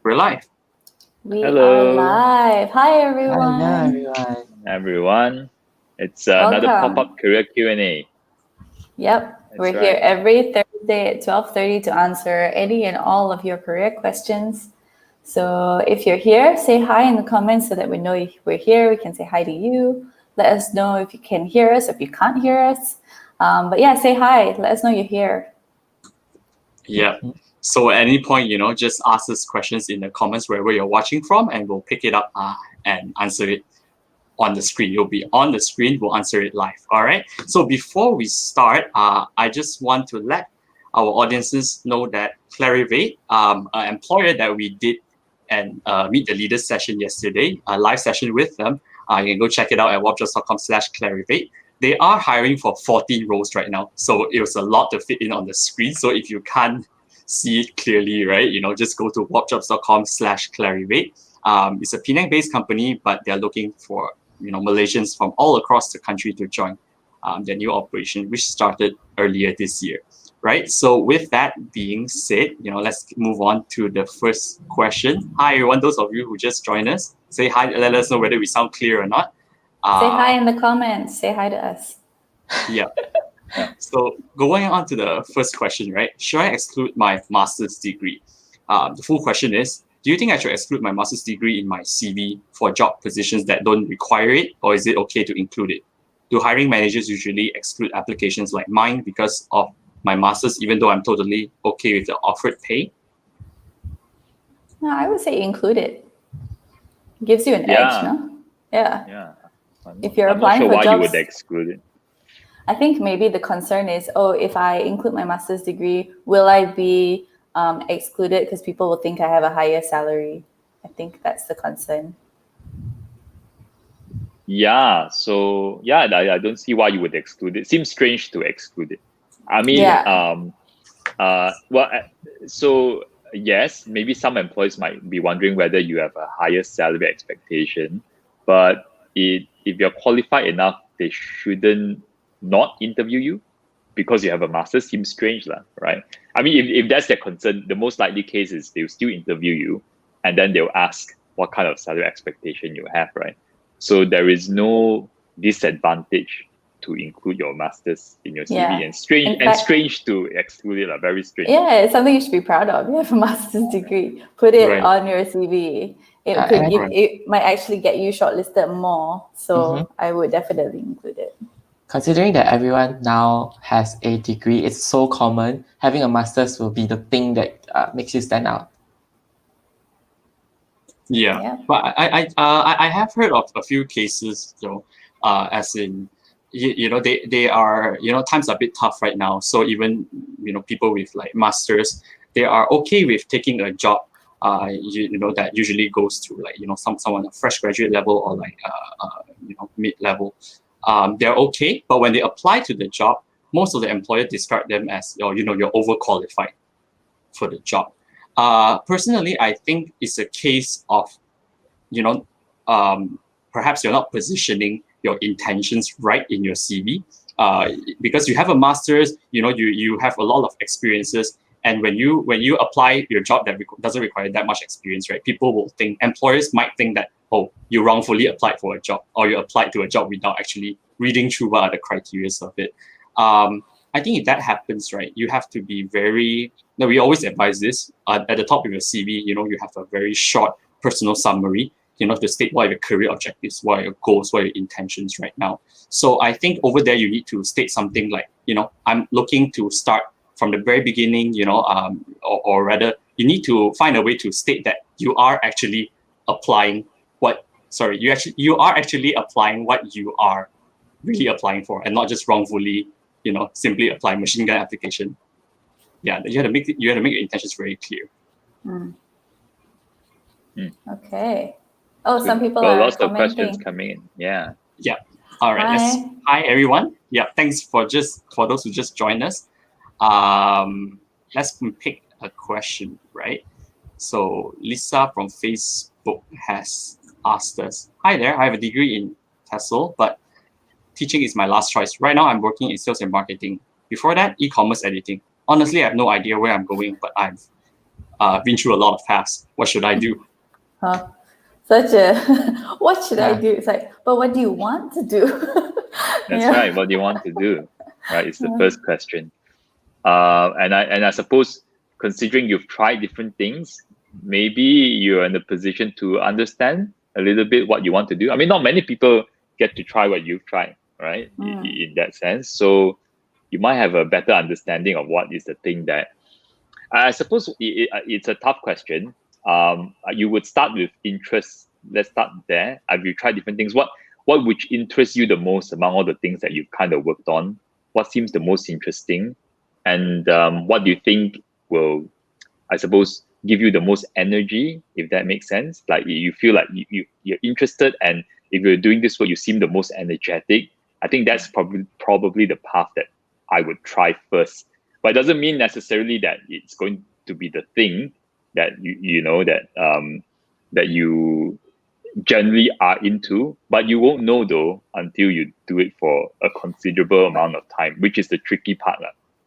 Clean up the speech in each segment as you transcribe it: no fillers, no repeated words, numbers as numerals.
We're live. We Hello. are live. Hi, everyone. Hello, Everyone. It's another Welcome. pop-up career Q&A. Yep, we're here every Thursday at 12:30 to answer any and all of your career questions. So if you're here, say hi in the comments so that we know we're here. We can say hi to you. Let us know if you can hear us, if you can't hear us. But yeah, say hi. Let us know you're here. Yeah. So at any point, just ask us questions in the comments wherever you're watching from, and we'll pick it up and answer it on the screen. You'll be on the screen. We'll answer it live. All right. So before we start, I just want to let our audiences know that Clarivate, an employer that we did and meet the leaders session yesterday, a live session with them. You can go check it out at wobjobs.com/Clarivate. They are hiring for 14 roles right now. So it was a lot to fit in on the screen. So if you can't see it clearly, right, just go to wobjobs.com/Clarivate. It's a Penang-based company, but they're looking for, Malaysians from all across the country to join their new operation, which started earlier this year, right? So with that being said, let's move on to the first question. Hi, everyone. Those of you who just joined us, say hi. Let us know whether we sound clear or not. Say hi in the comments. Say hi to us. Yeah. So going on to the first question, right? Should I exclude my master's degree? The full question is, do you think I should exclude my master's degree in my CV for job positions that don't require it, or is it okay to include it? Do hiring managers usually exclude applications like mine because of my master's, even though I'm totally okay with the offered pay? No, I would say include it. Gives you an edge, no? Yeah. If you're applying I'm not sure for why jobs, you would exclude it. I think maybe the concern is, if I include my master's degree, will I be excluded because people will think I have a higher salary? I think that's the concern. Yeah. So I don't see why you would exclude it. Seems strange to exclude it. I mean, so yes, maybe some employees might be wondering whether you have a higher salary expectation, but if you're qualified enough, they shouldn't not interview you because you have a master's. Seems strange, right? I mean, if that's their concern, the most likely case is they'll still interview you, and then they'll ask what kind of salary expectation you have, right? So there is no disadvantage to include your master's in your CV, and strange to exclude it, very strange. Yeah, it's something you should be proud of. You have a master's degree. Put it on your CV. It might actually get you shortlisted more. So I would definitely include it. Considering that everyone now has a degree, it's so common, having a master's will be the thing that makes you stand out. Yeah. But I have heard of a few cases, as in, they are, times are a bit tough right now. So even, people with like masters, they are okay with taking a job, that usually goes to like, someone at fresh graduate level or like, mid-level. They're okay, but when they apply to the job, most of the employers discard them as, you're overqualified for the job. Personally, I think it's a case of, perhaps you're not positioning your intentions right in your CV, because you have a master's, you have a lot of experiences, and when you apply your job that doesn't require that much experience, right? Employers might think that, oh, you wrongfully applied for a job, or you applied to a job without actually reading through what are the criteria of it. I think if that happens, right, you have to be very. Now, we always advise this at the top of your CV. You have a very short personal summary. To state what are your career objectives, what are your goals, what are your intentions right now. So I think over there you need to state something like, I'm looking to start from the very beginning. Or rather, you need to find a way to state that you are actually applying you are actually applying what you are really applying for, and not just wrongfully, simply applying machine gun application. Yeah, you have to make your intentions very clear. Okay. Oh, some people are lots commenting. of questions coming in. Yeah. All right. Hi everyone. Yeah, thanks for those who just joined us. Let's pick a question, right? So Lissa from Facebook has asked us, hi there, I have a degree in TESL, but teaching is my last choice. Right now I'm working in sales and marketing. Before that, e-commerce editing. Honestly, I have no idea where I'm going, but I've been through a lot of paths. What should I do? Huh. Such a, what should I do? It's like, but what do you want to do? That's right. What do you want to do? Right, it's the first question. And I suppose, considering you've tried different things, maybe you're in a position to understand a little bit what you want to do. I mean, not many people get to try what you've tried, right? In that sense. So you might have a better understanding of what is the thing that, I suppose it's a tough question. You would start with interest. Let's start there. Have you tried different things? What which interests you the most among all the things that you've kind of worked on? What seems the most interesting? And what do you think will, I suppose, give you the most energy, if that makes sense? Like you feel like you're interested, and if you're doing this work, you seem the most energetic. I think that's probably the path that I would try first. But it doesn't mean necessarily that it's going to be the thing that that you generally are into, but you won't know though until you do it for a considerable amount of time, which is the tricky part,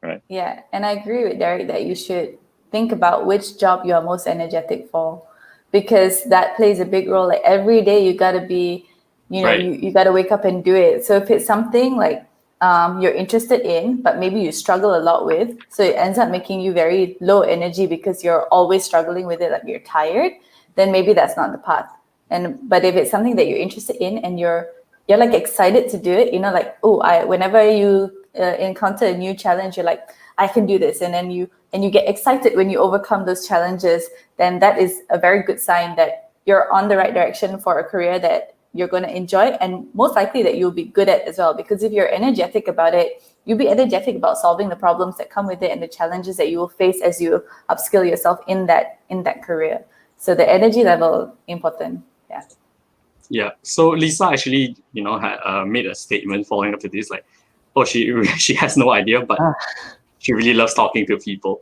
right? Yeah, and I agree with Derek that you should think about which job you are most energetic for, because that plays a big role. Like every day you gotta be, you gotta wake up and do it. So if it's something like you're interested in, but maybe you struggle a lot with, so it ends up making you very low energy because you're always struggling with it, like you're tired, then maybe that's not the path. But if it's something that you're interested in and you're like excited to do it, like, whenever you encounter a new challenge, you're like, I can do this, and then you get excited when you overcome those challenges, then that is a very good sign that you're on the right direction for a career that you're going to enjoy, and most likely that you'll be good at as well. Because if you're energetic about it, you'll be energetic about solving the problems that come with it and the challenges that you will face as you upskill yourself in that career. So the energy level important. Yeah. So Lissa actually, had made a statement following up to this, like, she has no idea, but she really loves talking to people.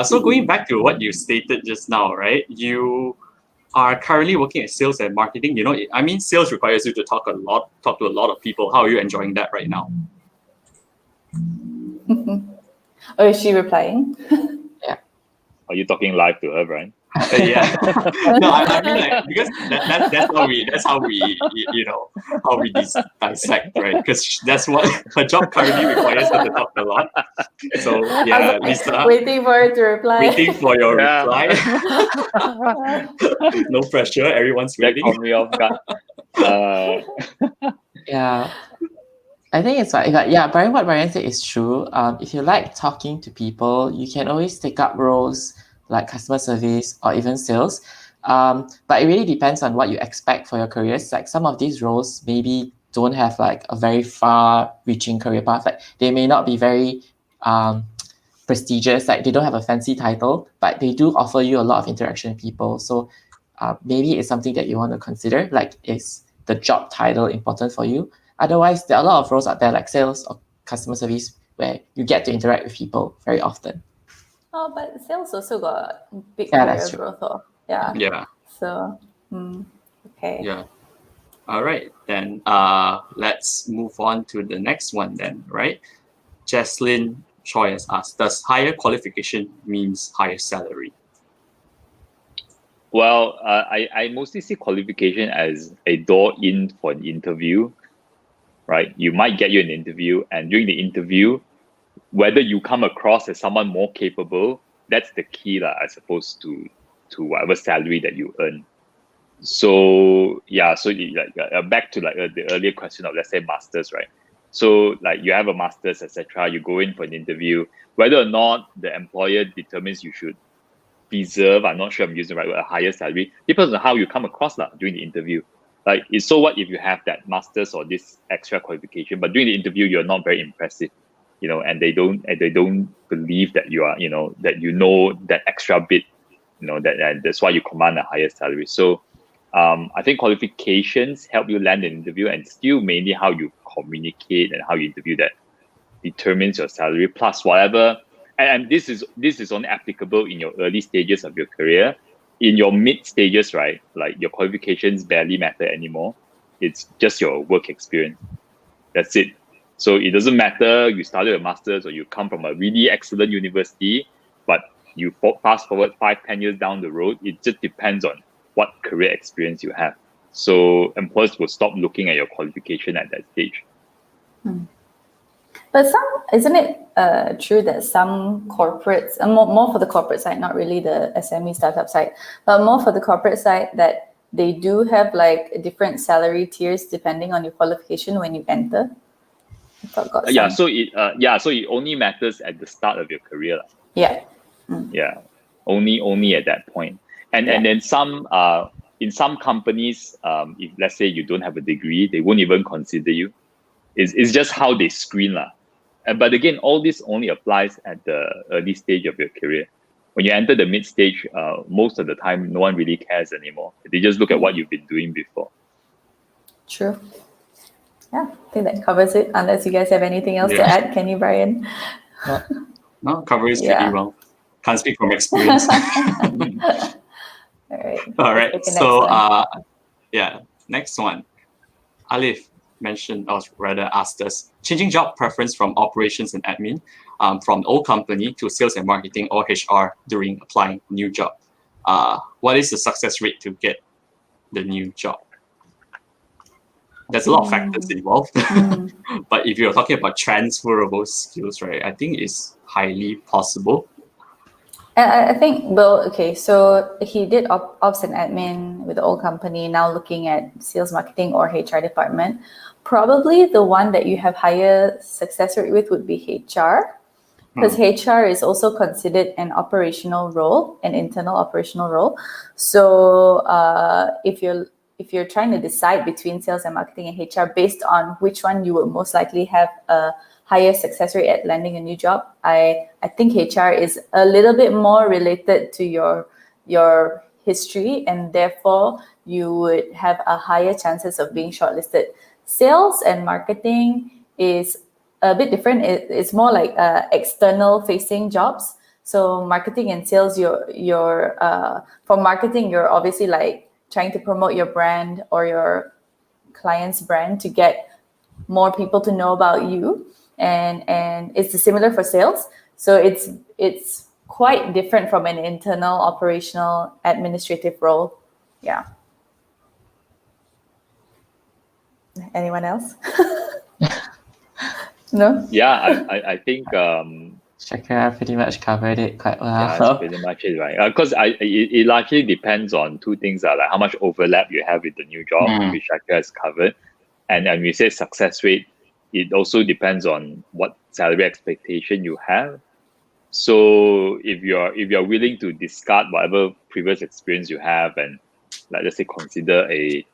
So going back to what you stated just now, right? You are currently working at sales and marketing. Sales requires you to talk to a lot of people. How are you enjoying that right now? Oh, is she replying? Yeah. Are you talking live to her, Brian? Yeah. No, I mean, like, because that's how we dissect, right? Because that's what her job currently requires her to talk a lot. So yeah, Lissa, waiting for her to reply. Waiting for your reply. No pressure, everyone's waiting. That caught me off guard. Yeah. I think it's like, Brian, what Brian said is true. If you like talking to people, you can always take up roles like customer service or even sales. But it really depends on what you expect for your careers. Like some of these roles maybe don't have like a very far-reaching career path. Like they may not be very prestigious. Like they don't have a fancy title, but they do offer you a lot of interaction with people. So maybe it's something that you want to consider. Like, is the job title important for you? Otherwise, there are a lot of roles out there like sales or customer service where you get to interact with people very often. Oh, but sales also got big Yeah, career growth. Yeah. Yeah. So, okay. Yeah. All right, then let's move on to the next one then, right? Jeslyn Choy has asked, does higher qualification means higher salary? Well, I mostly see qualification as a door in for an interview, right? You might get you an interview, and during the interview, whether you come across as someone more capable, that's the key, I suppose, to whatever salary that you earn. So yeah, so back to the earlier question of, let's say, masters, right? So like you have a master's, etc. You go in for an interview, whether or not the employer determines you should deserve, I'm not sure I'm using the right word, a higher salary, depends on how you come across during the interview. Like, it's so what if you have that master's or this extra qualification, but during the interview you're not very impressive, and they don't believe that you are, that that extra bit, that's why you command a higher salary. So I think qualifications help you land an interview, and still mainly how you communicate and how you interview that determines your salary, plus whatever. And this is only applicable in your early stages of your career. In your mid stages, right, like your qualifications barely matter anymore. It's just your work experience. That's it. So it doesn't matter you started a master's or you come from a really excellent university, but you fast forward 5-10 years down the road, it just depends on what career experience you have. So employers will stop looking at your qualification at that stage. But isn't it true that some corporates, more for the corporate side, not really the SME startup side, but more for the corporate side, that they do have like different salary tiers depending on your qualification when you enter? So it only matters at the start of your career. Yeah. Yeah, only at that point. And then some in some companies, if let's say you don't have a degree, they won't even consider you. It's just how they screen lah. But again, all this only applies at the early stage of your career. When you enter the mid stage, most of the time, no one really cares anymore. They just look at what you've been doing before. True. Yeah, I think that covers it. Unless you guys have anything else to add, can you, Brian? No, covers pretty well. Can't speak from experience. All right. So, next one. Alif mentioned, or rather asked us, changing job preference from operations and admin from old company to sales and marketing or HR during applying new job. What is the success rate to get the new job? There's a lot of factors involved. But if you're talking about transferable skills, right, I think it's highly possible. I think, so he did ops and admin with the old company, now looking at sales, marketing, or HR department. Probably the one that you have higher success rate with would be HR, because HR is also considered an operational role, an internal operational role. So if you're trying to decide between sales and marketing and HR based on which one you will most likely have a higher success rate at landing a new job, I think HR is a little bit more related to your history, and therefore you would have a higher chances of being shortlisted. Sales and marketing is a bit different. It's more like external facing jobs. So marketing and sales, for marketing, you're obviously like trying to promote your brand or your client's brand to get more people to know about you. And it's similar for sales. So it's quite different from an internal operational administrative role. Yeah. Anyone else? No? Yeah, I think Shakira pretty much covered it quite well. Yeah, that's pretty much it, right? Because it largely depends on two things, like how much overlap you have with the new job, which Shakira has covered, and we say success rate. It also depends on what salary expectation you have. So if you're willing to discard whatever previous experience you have and let's say consider a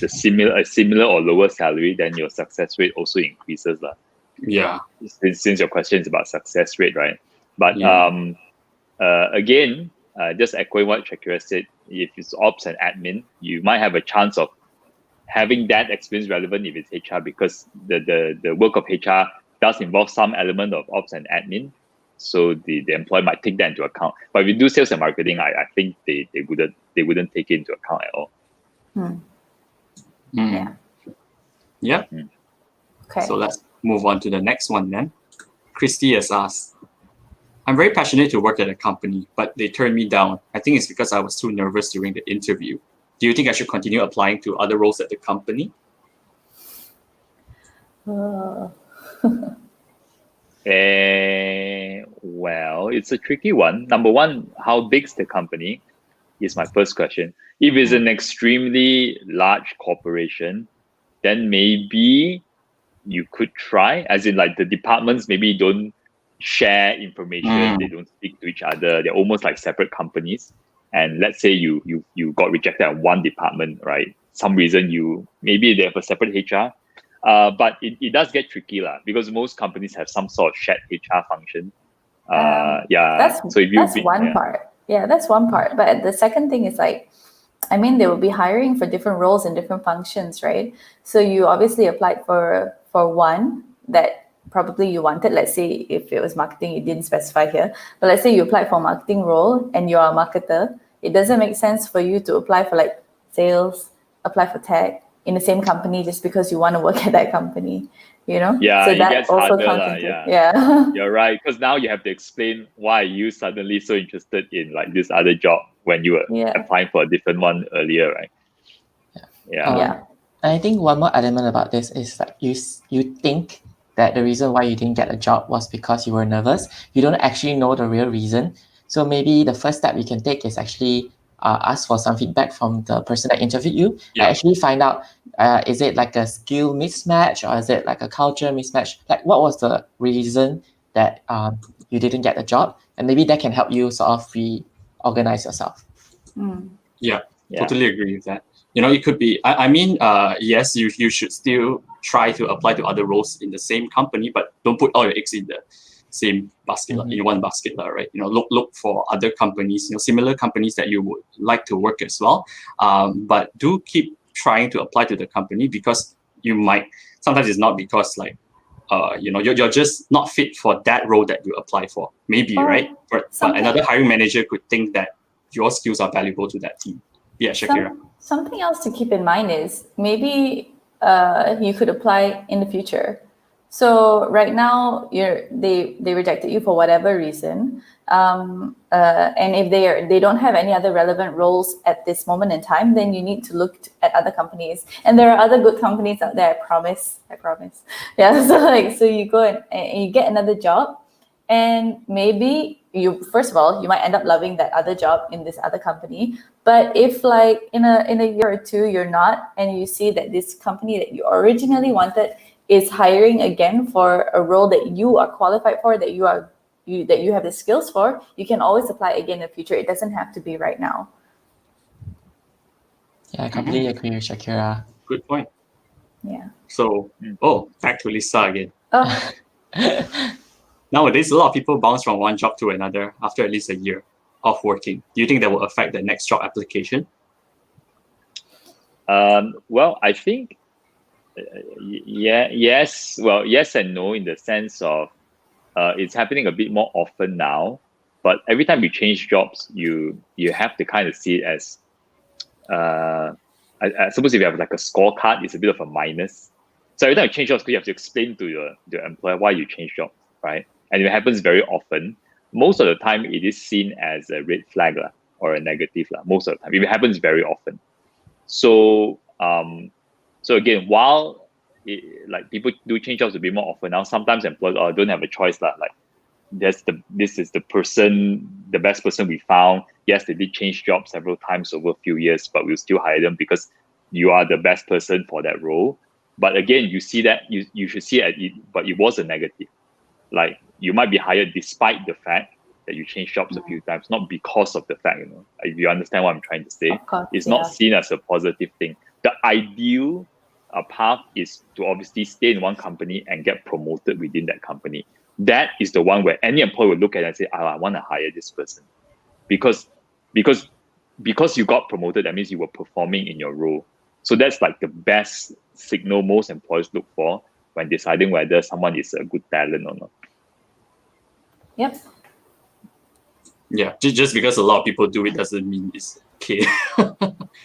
similar or lower salary, then your success rate also increases lah. Yeah. Since your question is about success rate, right? But again, just echoing what Shakira said, if it's ops and admin, you might have a chance of having that experience relevant if it's HR, because the work of HR does involve some element of ops and admin. So the employer might take that into account. But if you do sales and marketing, I think they wouldn't take it into account at all. Yeah. Okay. So let's move on to the next one then. Christie has asked, I'm very passionate to work at a company, but they turned me down. I think it's because I was too nervous during the interview. Do you think I should continue applying to other roles at the company? Well, it's a tricky one. Number one, how big's the company is my first question. If it's an extremely large corporation, then maybe you could try, as in like the departments maybe don't share information, they don't speak to each other, they're almost like separate companies. And let's say you got rejected at one department, right? Some reason maybe they have a separate HR. But it does get tricky lah, because most companies have some sort of shared HR function. That's one part. Yeah, that's one part. But the second thing is like, I mean, they will be hiring for different roles and different functions, right? So you obviously applied for one that probably you wanted. Let's say if it was marketing, you didn't specify here. But let's say you applied for a marketing role and you're a marketer. It doesn't make sense for you to apply for like sales, apply for tech, in the same company just because you want to work at that company, you know? Yeah, so it that gets also harder, comes lah, into yeah. yeah. You're right, because now you have to explain why you suddenly so interested in like this other job when you were Yeah. applying for a different one earlier, right? Yeah. Yeah. And I think one more element about this is that you think that the reason why you didn't get a job was because you were nervous. You don't actually know the real reason. So maybe the first step you can take is actually ask for some feedback from the person that interviewed you. Yeah. And actually find out, is it like a skill mismatch or is it like a culture mismatch? Like what was the reason that you didn't get the job? And maybe that can help you sort of reorganize yourself. Yeah, Yeah. totally agree with that. You know, it could be, I mean, yes, you should still try to apply to other roles in the same company, but don't put all your eggs in the same basket, in one basket, right? You know, look for other companies, you know, similar companies that you would like to work as well. But do keep trying to apply to the company, because you might, sometimes it's not because like, you know, you're just not fit for that role that you apply for, maybe, right? But another hiring manager could think that your skills are valuable to that team. Yeah, Shakira. Something else to keep in mind is maybe you could apply in the future. So right now they rejected you for whatever reason, and if they don't have any other relevant roles at this moment in time, then you need to look at other companies. And there are other good companies out there. I promise. Yeah. So you go and you get another job. And maybe first of all, you might end up loving that other job in this other company. But if like in a year or two, you're not, and you see that this company that you originally wanted is hiring again for a role that you are qualified for, that you have the skills for, you can always apply again in the future. It doesn't have to be right now. Yeah, I completely agree with Shakira. Good point. Yeah. So, back to Lissa again. Oh. Nowadays, a lot of people bounce from one job to another after at least a year of working. Do you think that will affect the next job application? Well, I think, yes. Well, yes and no, in the sense of it's happening a bit more often now. But every time you change jobs, you have to kind of see it as, I suppose if you have like a scorecard, it's a bit of a minus. So every time you change jobs, you have to explain to your employer why you change jobs, right? And it happens very often. Most of the time, it is seen as a red flag or a negative most of the time. It happens very often. So again, while people do change jobs a bit more often now, sometimes employers don't have a choice like this is the best person we found. Yes, they did change jobs several times over a few years, but we'll still hire them because you are the best person for that role. But again, you see that you should see it, but it was a negative. Like you might be hired despite the fact that you changed jobs a few times, not because of the fact, if you understand what I'm trying to say. Of course, it's not seen as a positive thing. The ideal path is to obviously stay in one company and get promoted within that company. That is the one where any employer would look at it and say, I want to hire this person. Because you got promoted, that means you were performing in your role. So that's like the best signal most employers look for when deciding whether someone is a good talent or not. Yep. Yeah, just because a lot of people do it doesn't mean it's okay.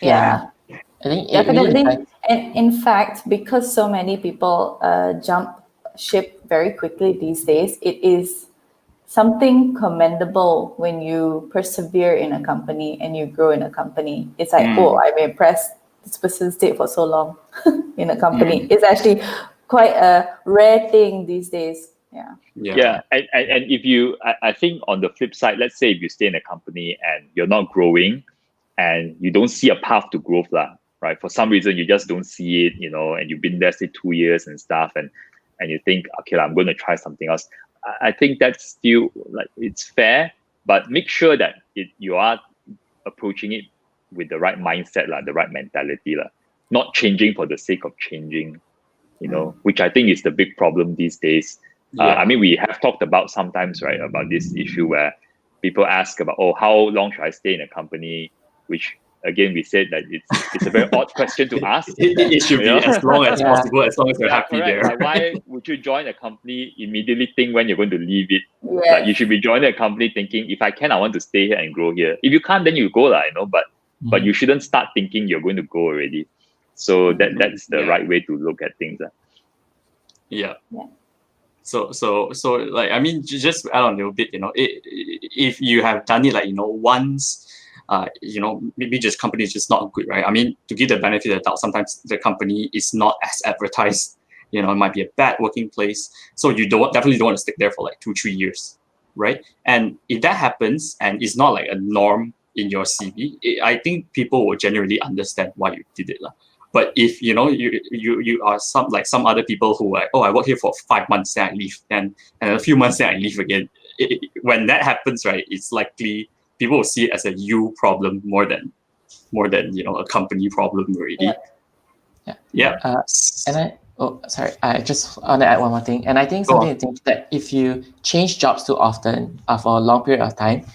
Yeah. I think definitely. And in fact, because so many people jump ship very quickly these days, it is something commendable when you persevere in a company and you grow in a company. It's like, I'm impressed this person stayed for so long in a company. It's actually quite a rare thing these days. Yeah. And if I think on the flip side, let's say if you stay in a company and you're not growing and you don't see a path to growth, right? For some reason, you just don't see it, and you've been there, say, 2 years and stuff, and you think, okay, I'm going to try something else. I think that's still it's fair, but make sure that you are approaching it with the right mindset, the right mentality, not changing for the sake of changing, which I think is the big problem these days. I mean, we have talked about sometimes, right, about this issue where people ask about, how long should I stay in a company? Which again, we said that it's a very odd question to ask. It should be as long as possible, as long as you're happy correct. there. Why would you join a company, immediately think when you're going to leave it? Yes. You should be joining a company thinking, if I can, I want to stay here and grow here. If you can't, then you go, but you shouldn't start thinking you're going to go already. So that's the right way to look at things. Yeah. Yeah. So like, I mean, just to add on a little bit, if you have done it like, once, maybe just company is just not good, right? I mean, to give the benefit of the doubt, sometimes the company is not as advertised, it might be a bad working place. So you definitely don't want to stick there for like 2-3 years, right? And if that happens and it's not like a norm in your CV, I think people will generally understand why you did it. But if you are some other people who are, I work here for 5 months, then I leave, and a few months, then I leave again. When that happens, right, it's likely people will see it as a you problem more than a company problem already. Yeah. Sorry, I just want to add one more thing. And I think something to think that if you change jobs too often for a long period of time,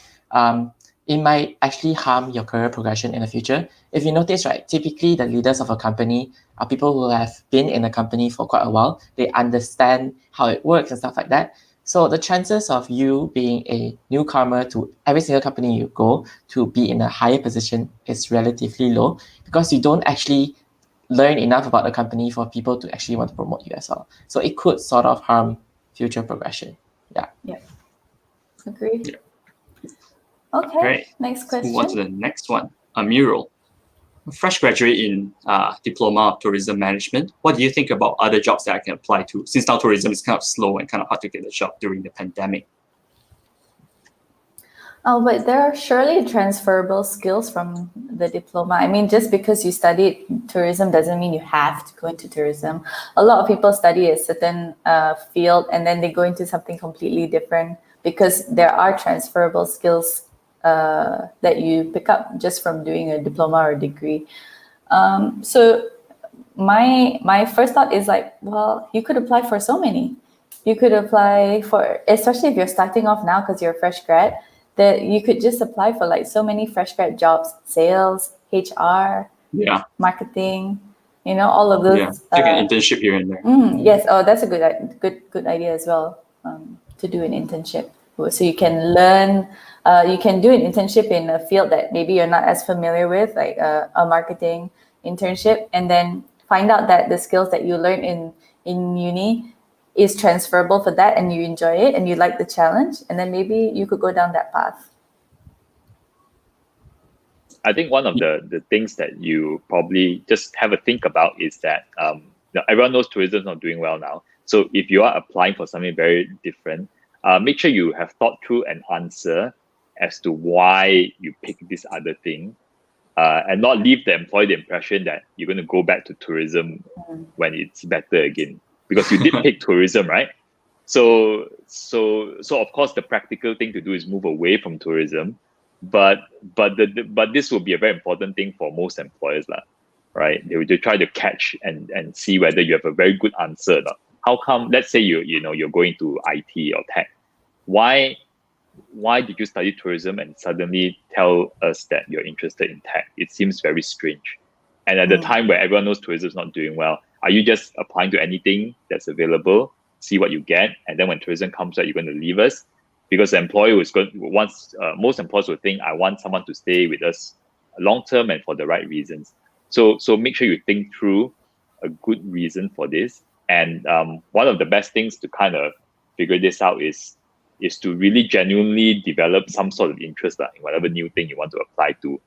it might actually harm your career progression in the future. If you notice, right, typically the leaders of a company are people who have been in a company for quite a while. They understand how it works and stuff like that. So the chances of you being a newcomer to every single company you go to be in a higher position is relatively low, because you don't actually learn enough about the company for people to actually want to promote you as well. So it could sort of harm future progression. Yeah. Agree. Yeah. Okay. Right. Next question. Move on to the next one. Amirul, fresh graduate in Diploma Tourism Management. What do you think about other jobs that I can apply to? Since now tourism is kind of slow and kind of hard to get a job during the pandemic. Oh, but there are surely transferable skills from the diploma. I mean, just because you studied tourism doesn't mean you have to go into tourism. A lot of people study a certain field and then they go into something completely different, because there are transferable skills that you pick up just from doing a diploma or degree. So my first thought is like, well, you could apply for so many. You could apply for, especially if you're starting off now because you're a fresh grad, that you could just apply for like so many fresh grad jobs, sales, HR, marketing, all of those. Yeah, take an internship here and there. Yes, that's a good idea as well, to do an internship. So you can learn, you can do an internship in a field that maybe you're not as familiar with, like a marketing internship, and then find out that the skills that you learn in uni is transferable for that, and you enjoy it and you like the challenge, and then maybe you could go down that path. I think one of the things that you probably just have a think about is that everyone knows tourism is not doing well now. So if you are applying for something very different, make sure you have thought through an answer as to why you pick this other thing, and not leave the employee the impression that you're going to go back to tourism when it's better again. Because you did pick tourism, right? So of course the practical thing to do is move away from tourism, but this will be a very important thing for most employers, right? They will try to catch and see whether you have a very good answer or not. How come? Let's say you're going to IT or tech. Why did you study tourism and suddenly tell us that you're interested in tech? It seems very strange. And at the time where everyone knows tourism is not doing well, are you just applying to anything that's available, see what you get, and then when tourism comes out, you're going to leave us? Because the employer most employers will think, I want someone to stay with us long term and for the right reasons. So make sure you think through a good reason for this. And one of the best things to kind of figure this out is to really genuinely develop some sort of interest in whatever new thing you want to apply to,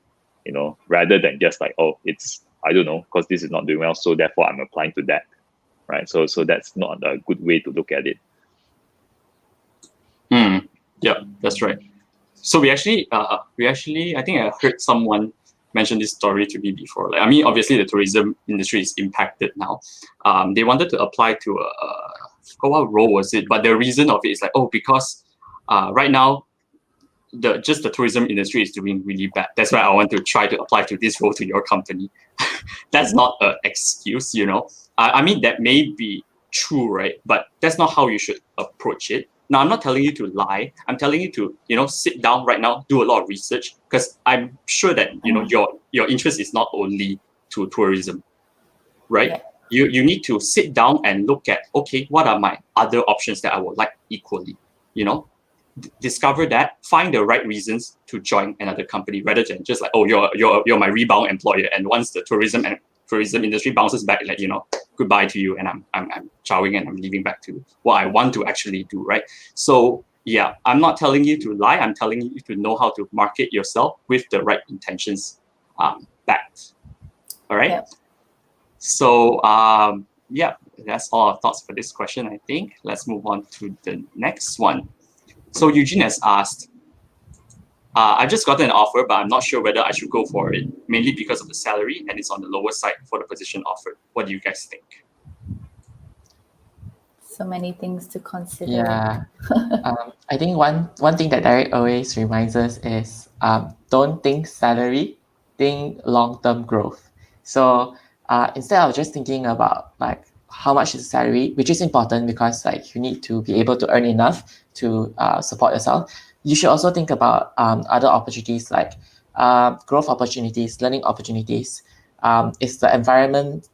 rather than just like, it's, I don't know, because this is not doing well, so therefore I'm applying to that, right? So that's not a good way to look at it. Yeah, that's right. So we actually, I think I heard someone mention this story to me before. Like, I mean, obviously the tourism industry is impacted now. They wanted to apply to I forgot what role was it, but the reason of it is like, because right now the tourism industry is doing really bad. That's why I want to try to apply to this role to your company. That's not an excuse, I mean, that may be true, right? But that's not how you should approach it. Now, I'm not telling you to lie. I'm telling you to, sit down right now, do a lot of research, because I'm sure that, your interest is not only to tourism, right? Yeah. You need to sit down and look at, okay, what are my other options that I would like equally, discover that, find the right reasons to join another company, rather than just like, you're my rebound employer, and once the tourism tourism industry bounces back, like, goodbye to you, and I'm chowing and I'm leaving back to what I want to actually do, right? So yeah, I'm not telling you to lie. I'm telling you to know how to market yourself with the right intentions backed. All right. Yep. So yeah, that's all our thoughts for this question, I think. Let's move on to the next one. So Eugene has asked, I've just gotten an offer, but I'm not sure whether I should go for it, mainly because of the salary, and it's on the lower side for the position offered. What do you guys think? So many things to consider. Yeah. I think one thing that Derek always reminds us is don't think salary, think long-term growth. So instead of just thinking about like how much is the salary, which is important because like you need to be able to earn enough to support yourself, you should also think about other opportunities like growth opportunities, learning opportunities. Is the environment,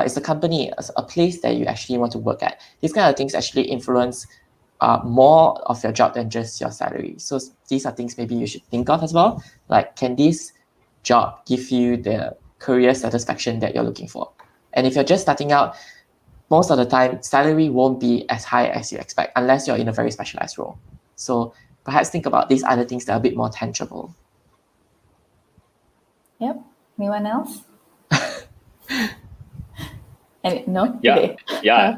is the company a place that you actually want to work at? These kind of things actually influence more of your job than just your salary. So these are things maybe you should think of as well. Like, can this job give you the career satisfaction that you're looking for? And if you're just starting out, most of the time, salary won't be as high as you expect unless you're in a very specialized role. So perhaps think about these other things that are a bit more tangible. Yep. Anyone else? No? Yeah, Okay. yeah.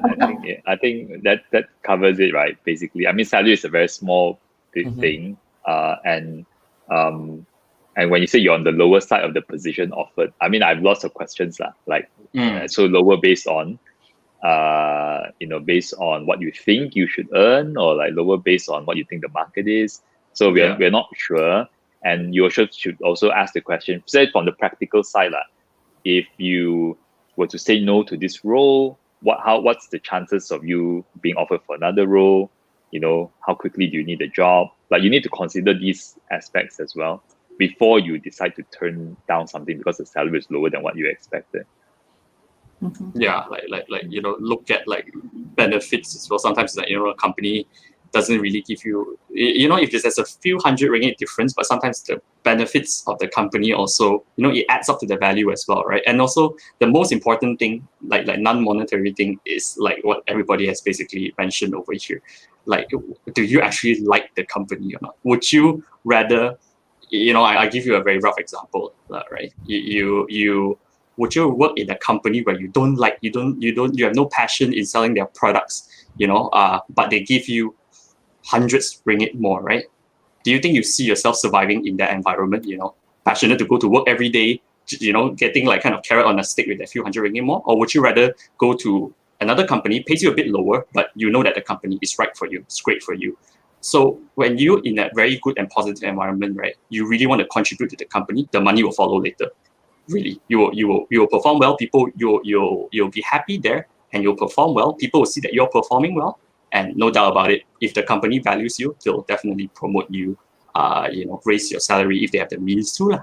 I think that covers it, right? Basically, I mean, salary is a very small thing, and when you say you're on the lower side of the position offered, I mean, I have lots of questions lah. Like, so lower based on, based on what you think you should earn, or like lower based on what you think the market is. So we're not sure, and you should also ask the question. Say from the practical side lah, if you were to say no to this role, what's the chances of you being offered for another role? How quickly do you need a job? Like, you need to consider these aspects as well before you decide to turn down something because the salary is lower than what you expected. Yeah, like look at like benefits as well. Sometimes like a company doesn't really give you, if there's a few hundred ringgit difference, but sometimes the benefits of the company also, it adds up to the value as well, right? And also the most important thing, like non-monetary thing, is like what everybody has basically mentioned over here. Like, do you actually like the company or not? Would you rather, I give you a very rough example, right? You would you work in a company where you don't like, you have no passion in selling their products, but they give you hundreds ringgit more, right? Do you think you see yourself surviving in that environment, passionate to go to work every day, getting like kind of carrot on a stick with a few hundred ringgit more? Or would you rather go to another company, pays you a bit lower, but you know that the company is right for you, it's great for you? So when you're in a very good and positive environment, right, you really want to contribute to the company, the money will follow later. Really, you will perform well. People, you'll be happy there, and you'll perform well. People will see that you're performing well, and no doubt about it, if the company values you, they'll definitely promote you. Raise your salary if they have the means to,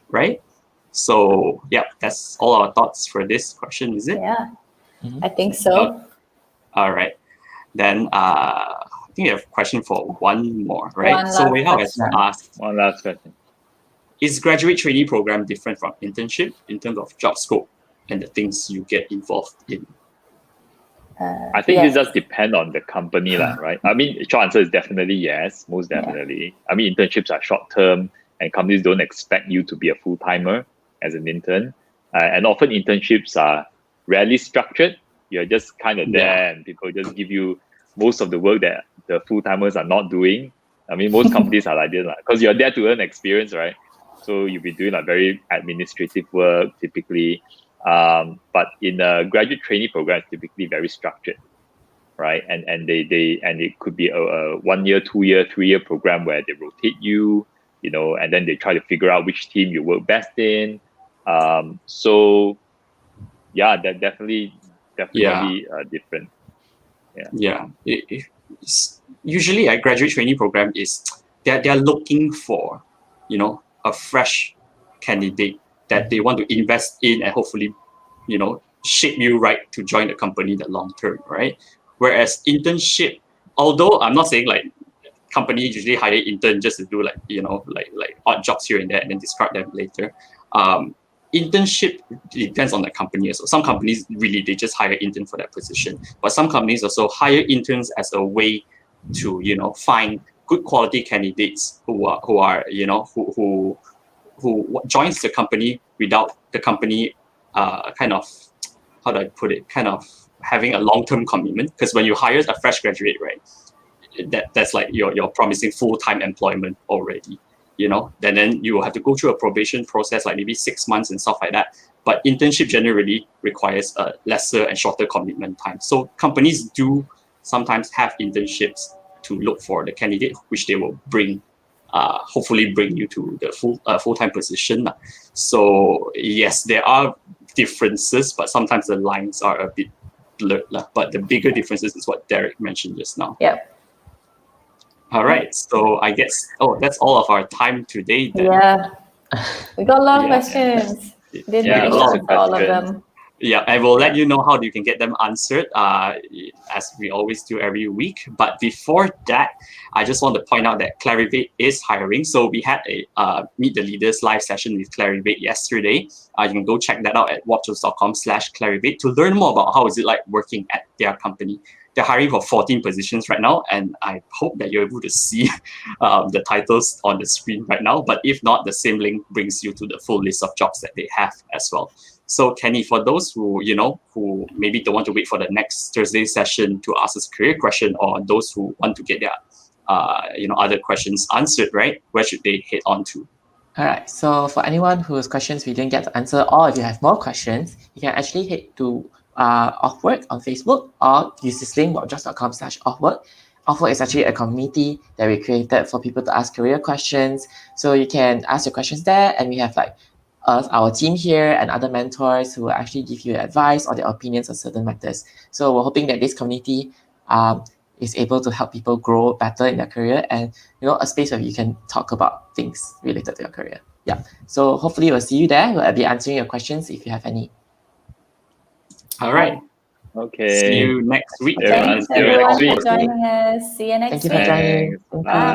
right? So yeah, that's all our thoughts for this question, is it? Yeah, I think so. All right, then I think we have a question for one more, right? So Wei Hao has asked one last question. Is graduate trainee program different from internship in terms of job scope and the things you get involved in? I think this does depend on the company, right? I mean, short answer is definitely yes, most definitely. Yeah. I mean, internships are short term, and companies don't expect you to be a full timer as an intern. And often internships are rarely structured. You're just kind of there, and people just give you most of the work that the full timers are not doing. I mean, most companies are like this, because you're there to earn experience, right? So you'll be doing like very administrative work typically. But in a graduate trainee program, it's typically very structured, right? And it could be a 1 year, 2 year, 3 year program where they rotate you, and then they try to figure out which team you work best in. So yeah, that definitely different. Usually a graduate trainee program is they're looking for, a fresh candidate that they want to invest in and hopefully, shape you right to join the company in the long term, right? Whereas internship, although I'm not saying like companies usually hire interns just to do like, like odd jobs here and there and then discard them later. internship depends on the company as well. Some companies really, they just hire intern for that position, but some companies also hire interns as a way to, you know, find good quality candidates who joins the company without the company kind of, how do I put it, kind of having a long-term commitment. Because when you hire a fresh graduate, right, that's like you're promising full-time employment already, you know. Then you will have to go through a probation process, like maybe 6 months and stuff like that. But internship generally requires a lesser and shorter commitment time. So companies do sometimes have internships to look for the candidate, which they will bring, hopefully bring you to the full-time position. So yes, there are differences, but sometimes the lines are a bit blurred. But the bigger differences is what Derek mentioned just now. Yep. All right, so I guess, that's all of our time today then. Yeah. We got a lot of questions. Didn't Yeah, finish lots of answer all of questions. them. Yeah, I will let you know how you can get them answered, as we always do every week. But before that, I just want to point out that Clarivate is hiring. So we had a Meet the Leaders live session with Clarivate yesterday. You can go check that out at watchos.com/Clarivate to learn more about how is it like working at their company. They're hiring for 14 positions right now, and I hope that you're able to see the titles on the screen right now. But if not, the same link brings you to the full list of jobs that they have as well. So Kenny, for those who maybe don't want to wait for the next Thursday session to ask us a career question, or those who want to get their other questions answered, right, where should they head on to? All right, so for anyone whose questions we didn't get to answer, or if you have more questions, you can actually head to Offwork on Facebook, or use this link, watchos.com/Offwork. Offwork is actually a community that we created for people to ask career questions. So you can ask your questions there, and we have like our team here and other mentors who will actually give you advice or their opinions on certain matters. So we're hoping that this community is able to help people grow better in their career, and a space where you can talk about things related to your career. Yeah. So hopefully we'll see you there. We'll be answering your questions if you have any. All right. Okay. See you next week. Thanks See you everyone next for week. joining us. See you next Thank you for week. joining. Thanks. Thank you. Bye.